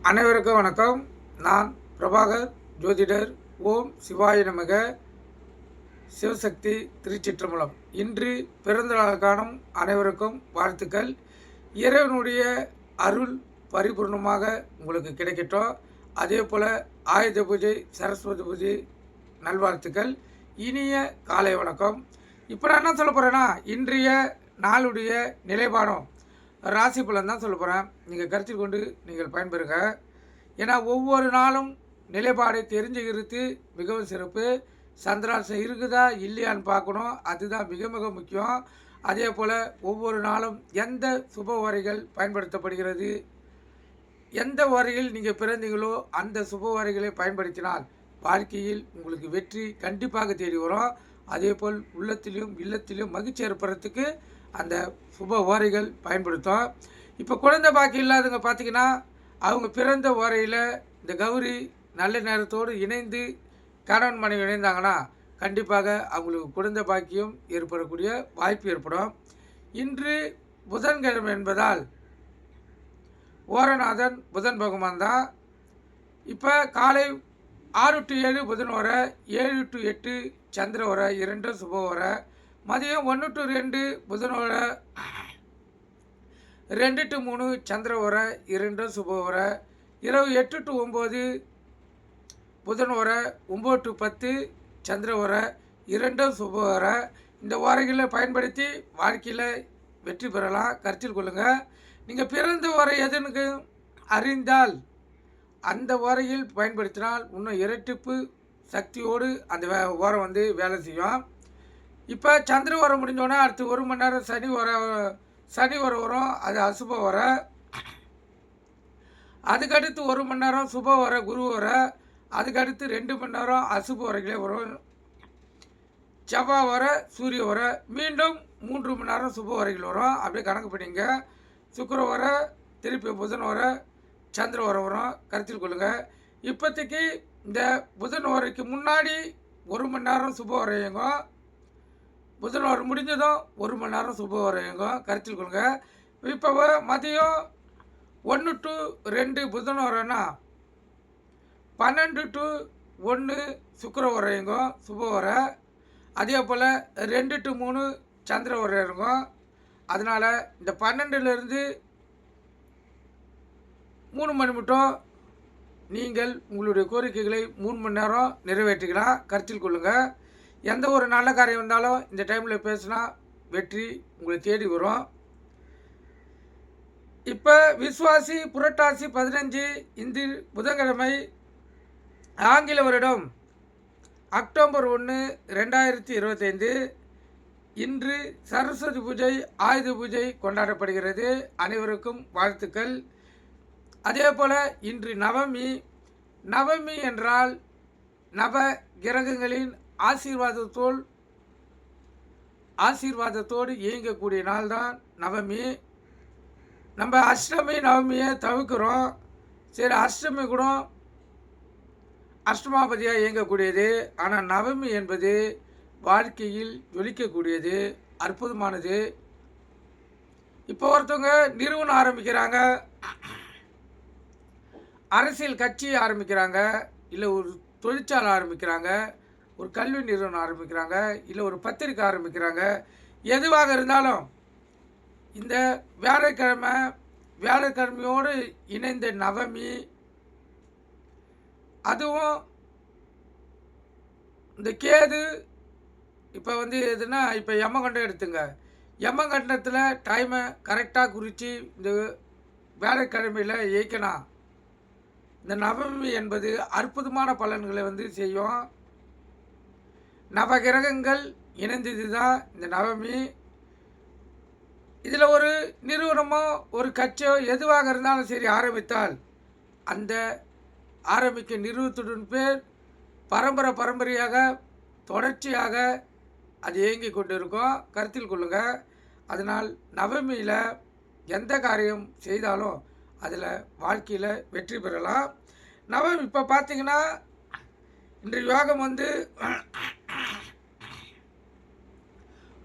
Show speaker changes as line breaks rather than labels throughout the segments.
அனைவருக்கும் வணக்கம். நான் பிரபாகர் ஜோதிடர். ஓம் சிவாய நமக. சிவசக்தி திருச்சிற்றம்பலம். இன்று பிறந்த நாள் காணும் அனைவருக்கும் வாழ்த்துக்கள். இறைவனுடைய அருள் பரிபூர்ணமாக உங்களுக்கு கிடைக்கட்டும். அதே போல் ஆயுத பூஜை, சரஸ்வதி பூஜை நல்வாழ்த்துக்கள். இனிய காலை வணக்கம். இப்போ நான் என்ன சொல்ல போகிறேன்னா, இன்றைய நாளுடைய நிலைப்பாடம் ராசி பலன் தான் சொல்ல போகிறேன். நீங்கள் கருத்தில் கொண்டு நீங்கள் பயன்பெறுங்க. ஏன்னா ஒவ்வொரு நாளும் நிலைப்பாடை தெரிஞ்சுக்கிறது மிகவும் சிறப்பு. சந்திராசம் இருக்குதா இல்லையான்னு பார்க்கணும், அதுதான் மிக மிக முக்கியம். அதே போல் ஒவ்வொரு நாளும் எந்த சுப வரைகள் பயன்படுத்தப்படுகிறது, எந்த வரையில் நீங்கள் பிறந்தீங்களோ அந்த சுப வரைகளை பயன்படுத்தினால் வாழ்க்கையில் உங்களுக்கு வெற்றி கண்டிப்பாக தேடி வரும். அதே போல் உள்ளத்திலும் இல்லத்திலும் மகிழ்ச்சி ஏற்படுறதுக்கு அந்த சுப ஓரைகள் பயன்படுத்தும். இப்போ குழந்தை பாக்கி இல்லாதவங்க பார்த்திங்கன்னா, அவங்க பிறந்த ஓரையில் இந்த கௌரி நல்ல நேரத்தோடு இணைந்து கணவன் மனைவி இணைந்தாங்கன்னா கண்டிப்பாக அவங்களுக்கு குழந்தை பாக்கியம் ஏற்படக்கூடிய வாய்ப்பு ஏற்படும். இன்று புதன்கிழமை என்பதால் ஓரநாதன் புதன் பகவான் தான். இப்போ காலை 6 to 7 புதன் வர, 7 to 8 சந்திர வர, இரண்டும் சுப வர. மதியம் 1 to 2 புதன் வர, 2 to 3 சந்திர வர, இரண்டும் சுப வர. இரவு 8 to 9 புதன் வர, 9 to 10 சந்திர வர, இரண்டும் சுப வர. இந்த வாரங்களை பயன்படுத்தி வாழ்க்கையில் வெற்றி பெறலாம். கருத்தில் கொள்ளுங்கள். நீங்கள் பிறந்த வரை எதனுக்கு அறிந்தால் அந்த வாரையில் பயன்படுத்தினால் இன்னும் இரட்டிப்பு சக்தியோடு அந்த வாரம் வந்து வேலை செய்யும். இப்போ சந்திர வாரம் முடிஞ்சோடனே அடுத்து 1 மணி நேரம் சனி வரும். அது அசுப வர. அதுக்கடுத்து 1 மணி நேரம் சுப வர குரு வர. அதுக்கடுத்து 2 மணி நேரம் அசுப வரைகளே வரும். செவ்வாய் வர, சூரிய வர, மீண்டும் 3 மணி நேரம் சுப வரைகள் வரும். அப்படியே கணக்கு பண்ணிங்க. சுக்கிர வர, திருப்பி புதன் வர, சந்திர வரும். கருத்தில் கொள்ளுங்கள். இப்போதைக்கு இந்த புதன் வரைக்கு முன்னாடி 1 மணி நேரம் சுப வரையுங்க. புதன் வரை முடிஞ்சதும் 1 மணி நேரம் சுப வரையுங்க. கருத்தில் கொள்ளுங்கள். இப்போ மதியம் 1 to 2 புதன் வரேன்னா 12 to 1 சுக்கிர வரையுங்க சுப வர. அதே போல் 2 to 3 சந்திர வரையுங்க. அதனால் இந்த 12லேருந்து 3 மணி மட்டும் நீங்கள் உங்களுடைய கோரிக்கைகளை 3 மணி நேரம் நிறைவேற்றிக்கலாம். கருத்தில் கொள்ளுங்கள். எந்த ஒரு நல்ல காரியம் இருந்தாலும் இந்த டைமில் பேசினா வெற்றி உங்களை தேடி வரும். இப்போ விஸ்வாசி புரட்டாசி 15 இந்த புதன்கிழமை ஆங்கில வருடம் அக்டோபர் 1, 2025. இன்று சரஸ்வதி பூஜை, ஆயுத பூஜை கொண்டாடப்படுகிறது. அனைவருக்கும் வாழ்த்துக்கள். அதே போல் இன்று நவமி. நவமி என்றால் நவ கிரகங்களின் ஆசீர்வாதத்தோடு இயங்கக்கூடிய நாள் தான் நவமி. நம்ம அஷ்டமி நவமியை தவிர்க்கிறோம். சரி, அஷ்டமி கூட அஷ்டமாபதியாக இயங்கக்கூடியது. ஆனால் நவமி என்பது வாழ்க்கையில் ஜொலிக்கக்கூடியது, அற்புதமானது. இப்போ ஒருத்தவங்க நிறுவனம் ஆரம்பிக்கிறாங்க, அரசியல் கட்சி ஆரம்பிக்கிறாங்க, இல்லை ஒரு தொழிற்சாலை ஆரம்பிக்கிறாங்க, ஒரு கல்வி நிறுவனம் ஆரம்பிக்கிறாங்க, இல்லை ஒரு பத்திரிக்கை ஆரம்பிக்கிறாங்க. எதுவாக இருந்தாலும் இந்த வியாழக்கிழமையோடு இணைந்த நவமி, அதுவும் இந்த கேது இப்போ வந்து எதுனா, இப்போ யமகண்டம் எடுத்துங்க. யமகண்டத்தில் டைமை கரெக்டாக குறித்து இந்த வியாழக்கிழமையில் இயக்கணும். இந்த நவமி என்பது அற்புதமான பலன்களை வந்து செய்யும். நவகிரகங்கள் இணைந்தது தான் இந்த நவமி. இதில் ஒரு நிறுவனமோ ஒரு கட்சியோ எதுவாக இருந்தாலும் சரி ஆரம்பித்தால் அந்த ஆரம்பிக்க நிறுவனத்துடன் பேர் பரம்பரையாக தொடர்ச்சியாக அது இயங்கி கொண்டு இருக்கும். கருத்தில் கொள்ளுங்கள். அதனால் நவமியில் எந்த காரியம் செய்தாலும் அதில் வாழ்க்கையில் வெற்றி பெறலாம். நவமி இப்போ பார்த்திங்கன்னா இன்றைய யோகம் வந்து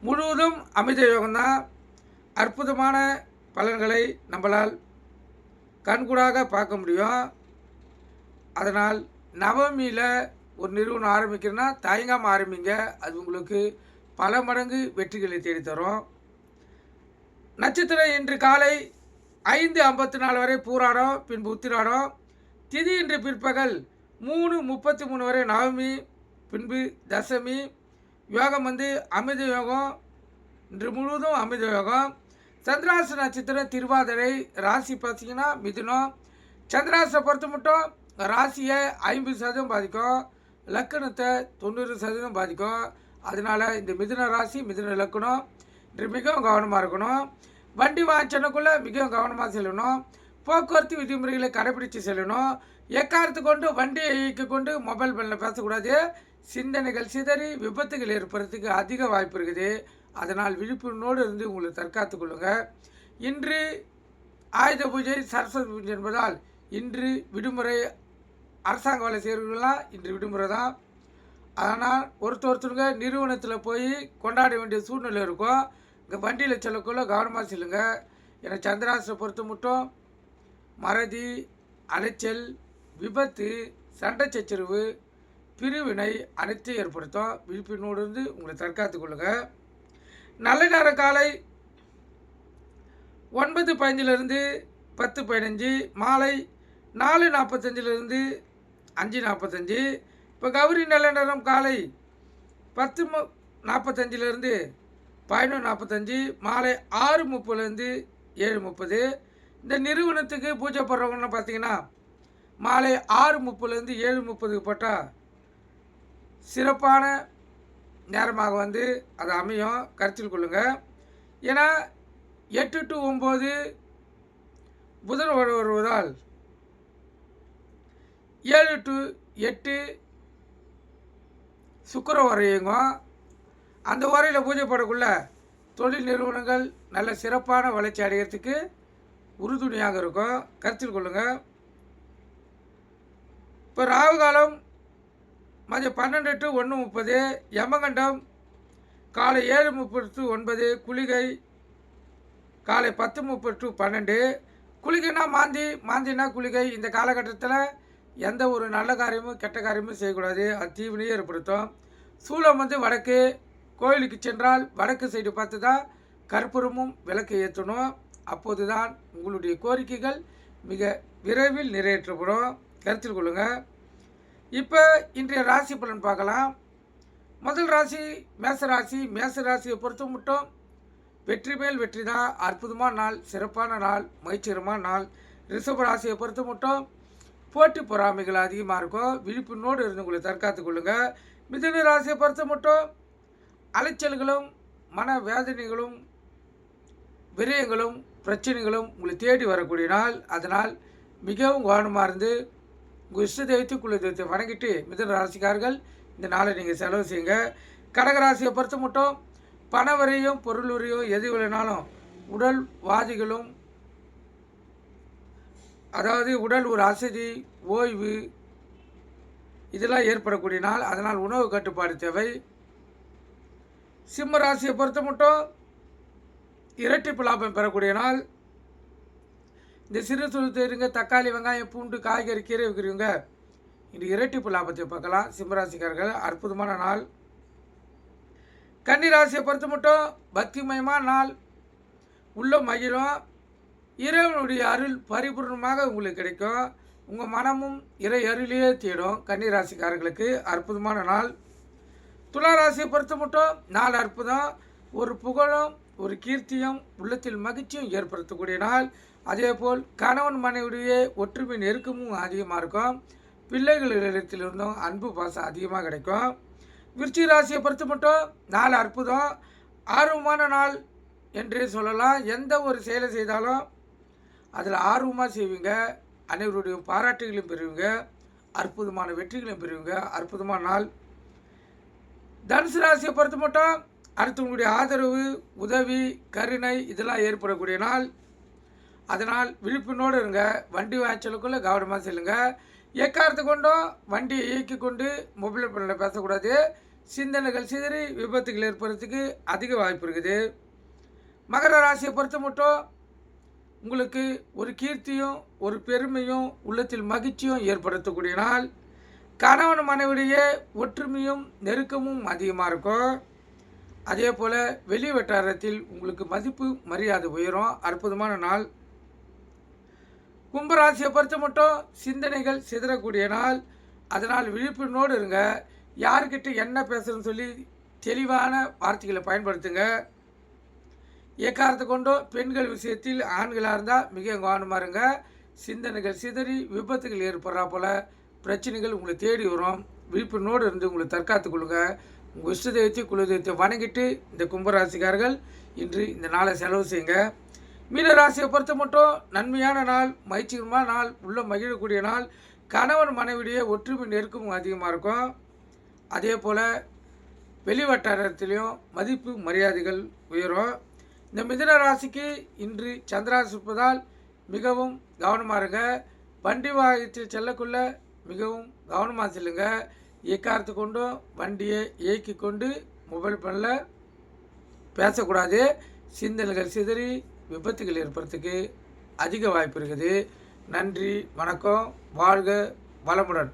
முழுவதும் அமிர்த யோகம்தான். அற்புதமான பலன்களை நம்மளால் கண்கூடாக பார்க்க முடியும். அதனால் நவமியில் ஒரு நிறுவனம் ஆரம்பிக்கிறேன்னா தயங்காமல் ஆரம்பிங்க. அது உங்களுக்கு பல மடங்கு வெற்றிகளை தேடித்தரும். நட்சத்திரம் இன்று காலை 5:54 வரை பூராடம், பின்பு உத்திராடம். திதி இன்று பிற்பகல் 3:33 வரை நவமி, பின்பு தசமி. யோகம் அமிர்த யோகம், இன்று முழுவதும் அமிர்த யோகம். சந்திராச நட்சத்திரம் திருவாதிரை, ராசி பார்த்தீங்கன்னா மிதுனம். சந்திராசை பொறுத்த மட்டும் ராசியை 50% பாதிக்கும், லக்கணத்தை 90% பாதிக்கும். அதனால் இந்த மிதுன ராசி, மிதுன லக்கணம் இன்று மிகவும் கவனமாக இருக்கணும். வண்டி வாங்கிச்சனுக்குள்ளே மிகவும் கவனமாக செல்லணும். போக்குவரத்து விதிமுறைகளை கடைபிடித்து செல்லணும். எக்காரத்து கொண்டு வண்டியை இயக்கி கொண்டு மொபைல் ஃபோனில் பேசக்கூடாது. சிந்தனைகள் சிதறி விபத்துகள் ஏற்படுறதுக்கு அதிக வாய்ப்பு இருக்குது. அதனால் விழிப்புணர்வோடு இருந்து உங்களை தற்காத்து கொள்ளுங்கள். இன்று ஆயுத பூஜை, சரஸ்வதி பூஜை என்பதால் இன்று விடுமுறை. அரசாங்க வேலை செய்கிறவங்களாம் இன்று விடுமுறை தான். ஆனால் ஒருத்தருங்க நிறுவனத்தில் போய் கொண்டாட வேண்டிய சூழ்நிலை இருக்கும். இங்கே வண்டியில் செல்லக்குள்ள கவனமாக செல்லுங்க. ஏன்னா சந்திராசை பொறுத்த மட்டும் மறதி, அலைச்சல், விபத்து, சண்டை சச்சரவு, பிரிவினை அனைத்தையும் ஏற்படுத்தும். விழிப்புணர்வோடு இருந்து உங்களை தற்காத்து கொள்ளுங்கள். நல்ல நேரம் காலை 9:15 10:15, மாலை 4:45 5:45. இப்போ கௌரி நல்ல நேரம் காலை 10:45 11:45, மாலை 6:30 7:30. இந்த நிறுவனத்துக்கு பூஜை போடுறவங்கன்னு பார்த்தீங்கன்னா மாலை 6:30 7:30 போட்டால் சிறப்பான நேரமாக அது அமையும். கருத்தில் கொள்ளுங்கள். ஏன்னா 8 to 9 புதன் வருவதால் 7 to 8 சுக்கிர வரையுங்கும். அந்த வரையில் பூஜை போடக்குள்ள தொழில் நிறுவனங்கள் நல்ல சிறப்பான வளர்ச்சி அடைகிறதுக்கு உறுதுணையாக இருக்கும். கருத்தில் கொள்ளுங்கள். இப்போ ராகு காலம் மதியம் 12 to 1:30, யமகண்டம் காலை 7:30 to 9, குளிகை காலை 10:30 to 12. குளிகைனா மாந்தினா குளிகை. இந்த காலகட்டத்தில் எந்த ஒரு நல்ல காரியமும் கெட்ட காரியமும் செய்யக்கூடாது. அது தீவினையே ஏற்படுத்தும். சூலம் வடக்கு. கோயிலுக்கு சென்றால் வடக்கு சைடு பார்த்து தான் கற்பூரமும் விளக்கு ஏற்றணும். அப்போது தான் உங்களுடைய கோரிக்கைகள் மிக விரைவில் நிறைவேற்றப்படும். கருத்தில் கொள்ளுங்கள். இப்போ இன்றைய ராசி பலன் பார்க்கலாம். முதல் ராசி மேசராசி. மேசராசியை பொறுத்த மட்டும் வெற்றி மேல் வெற்றி தான். அற்புதமான நாள், சிறப்பான நாள், மகிழ்ச்சிகரமான நாள். ரிஷப ராசியை பொறுத்த மட்டும் போட்டி பொறாமைகள் அதிகமாக இருக்கும். விழிப்புணர்வோடு இருந்து உங்களை தற்காத்து கொள்ளுங்கள். மிதுன ராசியை பொறுத்த மட்டும் அலைச்சல்களும் மன வேதனைகளும் விரயங்களும் பிரச்சனைகளும் உங்களை தேடி வரக்கூடிய நாள். அதனால் மிகவும் கவனமாக இருந்து உங்கள் இஷ்ட தெய்வத்தை குல தெய்வத்தை வணங்கிட்டு மிதுன ராசிக்காரர்கள் இந்த நாளை நீங்கள் செலவு செய்யுங்க. கடகராசியை பொறுத்த மட்டும் பண வரையும் பொருள் வரையும் எது இல்லைனாலும் உடல்வாதிகளும், அதாவது உடல் ஒரு அசதி, ஓய்வு இதெல்லாம் ஏற்படக்கூடிய நாள். அதனால் உணவு கட்டுப்பாடு தேவை. சிம்ம ராசியை பொறுத்த மட்டும் இரட்டிப்பு லாபம் பெறக்கூடிய நாள். இந்த சிறு தொழில் தக்காளி, வெங்காயம், பூண்டு, காய்கறி, கீரை வைக்கிறவங்க இன்று இரட்டிப்பு லாபத்தை பார்க்கலாம். சிம்மராசிக்காரர்கள் அற்புதமான நாள். கன்னிராசியை பொறுத்த மட்டும் பக்திமயமான நாள். உள்ள மகிழும். இறைவனுடைய அருள் பரிபூர்ணமாக உங்களுக்கு கிடைக்கும். உங்கள் மனமும் இறை அருளையே தேடும். கன்னிராசிக்காரர்களுக்கு அற்புதமான நாள். துளாராசியை பொறுத்த மட்டும் நாள் அற்புதம். ஒரு புகழும் ஒரு கீர்த்தியும் உள்ளத்தில் மகிழ்ச்சியும் ஏற்படுத்தக்கூடிய நாள். அதேபோல் கணவன் மனைவியுடைய ஒற்றுமை நெருக்கமும் அதிகமாக இருக்கும். பிள்ளைகளிடத்திலிருந்தும் அன்பு பாசம் அதிகமாக கிடைக்கும். விருச்சிக ராசியை பொறுத்த மட்டும் நாள் அற்புதம். ஆர்வமான நாள் என்றே சொல்லலாம். எந்த ஒரு செயலை செய்தாலும் அதில் ஆர்வமாக செய்வீங்க. அனைவருடைய பாராட்டுகளையும் பெறுவீங்க. அற்புதமான வெற்றிகளையும் பெறுவீங்க. அற்புதமான நாள். தனுசு ராசியை பொறுத்த மட்டும் அடுத்தவங்களுடைய ஆதரவு, உதவி, கருணை இதெல்லாம் ஏற்படக்கூடிய நாள். அதனால் விழிப்புணர்வோடு இருங்க. வண்டி வாய்ச்சலுக்குள்ளே கவனமாக செல்லுங்க. எக்காரத்தை கொண்டும் வண்டியை இயக்கி கொண்டு மொபைல் ஃபோனில் பேசக்கூடாது. சிந்தனைகள் சிதறி விபத்துகள் ஏற்படுறதுக்கு அதிக வாய்ப்பு இருக்குது. மகர ராசியை பொறுத்த மட்டும் உங்களுக்கு ஒரு கீர்த்தியும் ஒரு பெருமையும் உள்ளத்தில் மகிழ்ச்சியும் ஏற்படுத்தக்கூடிய நாள். கணவன் மனைவிடைய ஒற்றுமையும் நெருக்கமும் அதிகமாக இருக்கும். அதே போல் வெளி வட்டாரத்தில் உங்களுக்கு மதிப்பு மரியாதை உயரும். அற்புதமான நாள். கும்பராசியை பொறுத்த மட்டும் சிந்தனைகள் சிதறக்கூடிய நாள். அதனால் விழிப்புணர்வோடு இருங்க. யார்கிட்ட என்ன பேசுகிறேன்னு சொல்லி தெளிவான வார்த்தைகளை பயன்படுத்துங்க. எக்காரத்தை கொண்டோ பெண்கள் விஷயத்தில் ஆண்களாக இருந்தால் மிக கவனமாக இருங்க. சிந்தனைகள் சிதறி விபத்துகள் ஏற்படுறா போல் பிரச்சனைகள் உங்களை தேடி வரும். விழிப்புணர்வோடு இருந்து உங்களை தற்காத்து கொள்ளுங்க. உங்கள் இஷ்ட தெய்வத்தை குல தெய்வத்தை வணங்கிட்டு இந்த கும்பராசிக்காரர்கள் இன்று இந்த நாளை செலவு செய்யுங்க. மீனராசியை பொறுத்த மட்டும் நன்மையான நாள், மகிழ்ச்சிகரமான நாள், உள்ள மகிழக்கூடிய நாள். கணவன் மனைவிடைய ஒற்றுமை நெருக்கமும் அதிகமாக இருக்கும். அதே போல் வெளிவட்டாரத்திலையும் மதிப்பு மரியாதைகள் உயரும். இந்த மிதுன ராசிக்கு இன்று சந்திராசி இருப்பதால் மிகவும் கவனமாக இருங்க. வண்டி வாகனத்தில் செல்லக்குள்ள மிகவும் கவனமாக செல்லுங்க. எக்காரத்து கொண்டும் வண்டியை இயக்கி கொண்டு மொபைல் ஃபோனில் பேசக்கூடாது. சிந்தனைகள் சிதறி விபத்துகள் ஏற்படுறதுக்கு அதிக வாய்ப்பு இருக்குது. நன்றி, வணக்கம், வாழ்க வளமுடன்.